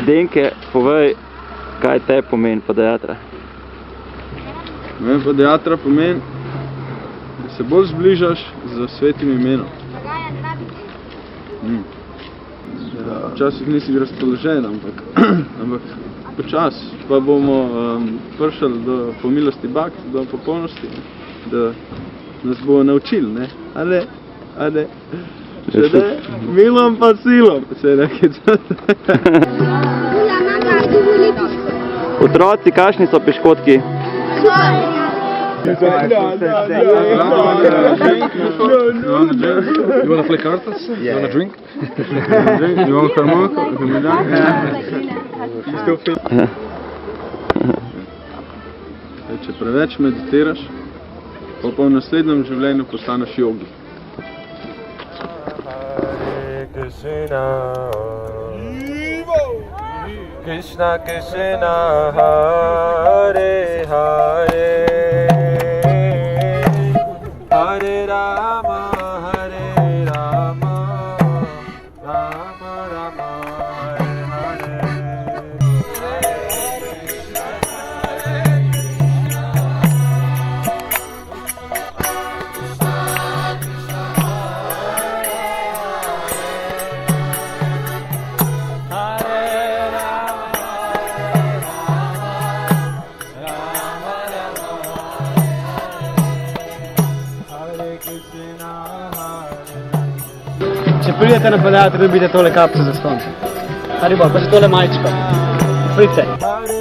Zdenke, povej, kaj te pomeni podiatra? Meni podiatra pomeni, da se bolj zbližaš z svetim imenom. Včasih nisi razpoložen, ampak počas pa bomo prišli do pomilosti bak, do popolnosti, da nas bo naučili, ne? Ale, še da, milom pa silom, se nekaj Otroci, kakšni so piškotki? You wanna play cartas? You wanna drink? You want harmonika? Če preveč meditiraš, pa v naslednjem življenju postaneš jogi. Krishna Krishna Hare Hare Hare Rama Hare Rama Rama Rama Hare Če pridete na podiatra, dobite tole kapco za ston. Ali bo, pa še tole majčko. Pridite.